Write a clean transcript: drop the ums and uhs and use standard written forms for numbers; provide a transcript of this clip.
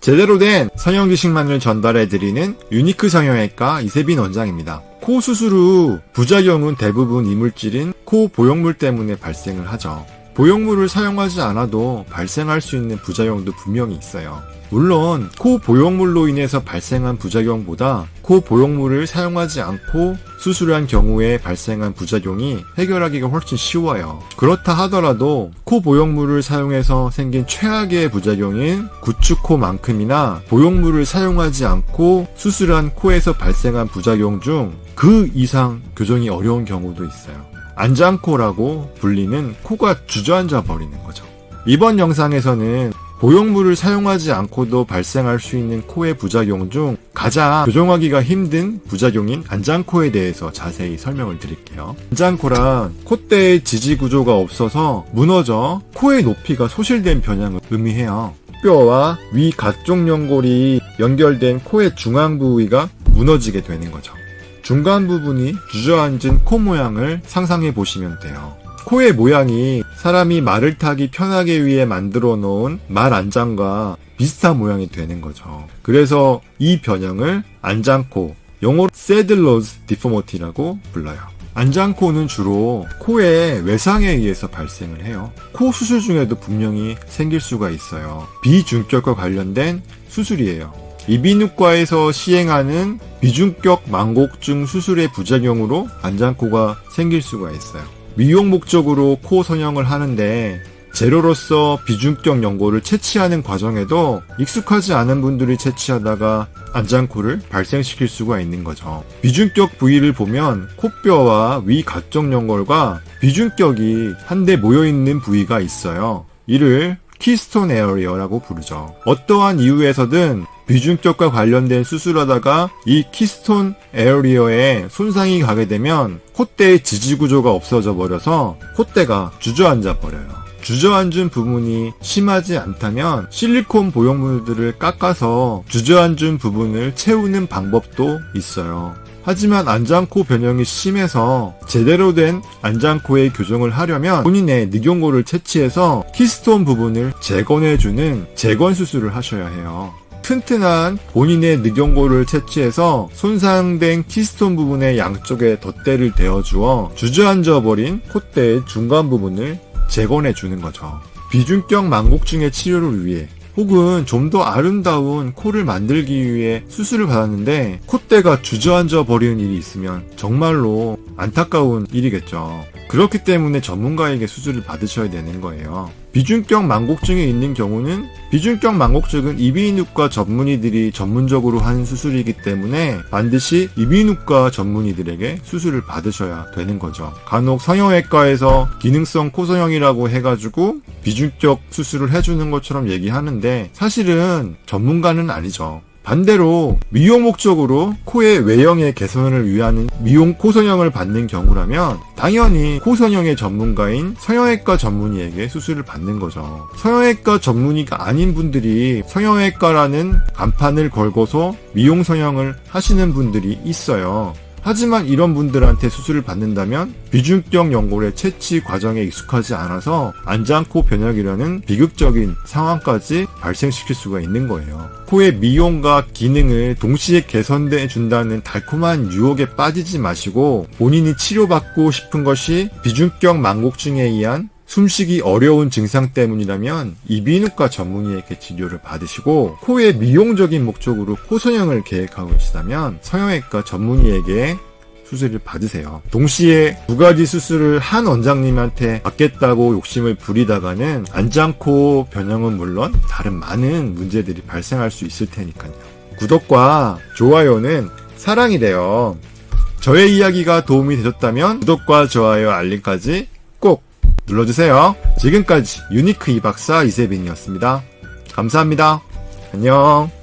제대로 된 성형 지식만을 전달해드리는 유니크 성형외과 이세빈 원장입니다. 코 수술 후 부작용은 대부분 이물질인 코 보형물 때문에 발생을 하죠. 보형물을 사용하지 않아도 발생할 수 있는 부작용도 분명히 있어요. 물론 코 보형물로 인해서 발생한 부작용보다 코 보형물을 사용하지 않고 수술한 경우에 발생한 부작용이 해결하기가 훨씬 쉬워요. 그렇다 하더라도 코 보형물을 사용해서 생긴 최악의 부작용인 구축코만큼이나 보형물을 사용하지 않고 수술한 코에서 발생한 부작용 중 그 이상 교정이 어려운 경우도 있어요. 안장코라고 불리는 코가 주저앉아 버리는 거죠. 이번 영상에서는 보형물을 사용하지 않고도 발생할 수 있는 코의 부작용 중 가장 교정하기가 힘든 부작용인 안장코에 대해서 자세히 설명을 드릴게요. 안장코란 콧대의 지지 구조가 없어서 무너져 코의 높이가 소실된 변형을 의미해요. 뼈와 위 각종 연골이 연결된 코의 중앙 부위가 무너지게 되는 거죠. 중간 부분이 주저앉은 코 모양을 상상해 보시면 돼요. 코의 모양이 사람이 말을 타기 편하게 위해 만들어 놓은 말 안장과 비슷한 모양이 되는 거죠. 그래서 이 변형을 안장코, 영어로 Saddler's deformity라고 불러요. 안장코는 주로 코의 외상에 의해서 발생을 해요. 코 수술 중에도 분명히 생길 수가 있어요. 비중격과 관련된 수술이에요. 이비인후과에서 시행하는 비중격 망곡증 수술의 부작용으로 안장코가 생길 수가 있어요. 미용 목적으로 코 성형을 하는데 재료로서 비중격 연골을 채취하는 과정에도 익숙하지 않은 분들이 채취하다가 안장코를 발생시킬 수가 있는 거죠. 비중격 부위를 보면 코뼈와 위 각종 연골과 비중격이 한데 모여있는 부위가 있어요. 이를 키스톤 에어리어라고 부르죠. 어떠한 이유에서든 비중격과 관련된 수술하다가 이 키스톤 에어리어에 손상이 가게 되면 콧대의 지지 구조가 없어져 버려서 콧대가 주저앉아 버려요. 주저앉은 부분이 심하지 않다면 실리콘 보형물들을 깎아서 주저앉은 부분을 채우는 방법도 있어요. 하지만 안장코 변형이 심해서 제대로 된 안장코의 교정을 하려면 본인의 늑연골을 채취해서 키스톤 부분을 재건해주는 재건 수술을 하셔야 해요. 튼튼한 본인의 늑연골을 채취해서 손상된 키스톤 부분의 양쪽에 덧대를 대어주어 주저앉아버린 콧대의 중간 부분을 재건해주는 거죠. 비중격 망곡증의 치료를 위해 혹은 좀 더 아름다운 코를 만들기 위해 수술을 받았는데 콧대가 주저앉아 버리는 일이 있으면 정말로 안타까운 일이겠죠. 그렇기 때문에 전문가에게 수술을 받으셔야 되는 거예요. 비중격 망곡증이 있는 경우는 비중격 망곡증은 이비인후과 전문의들이 전문적으로 하는 수술이기 때문에 반드시 이비인후과 전문의들에게 수술을 받으셔야 되는 거죠. 간혹 성형외과에서 기능성 코성형이라고 해가지고 비중격 수술을 해주는 것처럼 얘기하는데 사실은 전문가는 아니죠. 반대로 미용 목적으로 코의 외형의 개선을 위한 미용 코성형을 받는 경우라면 당연히 코성형의 전문가인 성형외과 전문의에게 수술을 받는 거죠. 성형외과 전문의가 아닌 분들이 성형외과라는 간판을 걸고서 미용 성형을 하시는 분들이 있어요. 하지만 이런 분들한테 수술을 받는다면 비중격 연골의 채취 과정에 익숙하지 않아서 안장코 변형이라는 비극적인 상황까지 발생시킬 수가 있는 거예요. 코의 미용과 기능을 동시에 개선해 준다는 달콤한 유혹에 빠지지 마시고 본인이 치료받고 싶은 것이 비중격 망곡증에 의한 숨쉬기 어려운 증상 때문이라면 이비인후과 전문의에게 치료를 받으시고 코의 미용적인 목적으로 코성형을 계획하고 계시다면 성형외과 전문의에게 수술을 받으세요. 동시에 두 가지 수술을 한 원장님한테 받겠다고 욕심을 부리다가는 안장코 변형은 물론 다른 많은 문제들이 발생할 수 있을 테니까요. 구독과 좋아요는 사랑이래요. 저의 이야기가 도움이 되셨다면 구독과 좋아요 알림까지 꼭 눌러주세요. 지금까지 유니크 이박사 이세빈이었습니다. 감사합니다. 안녕.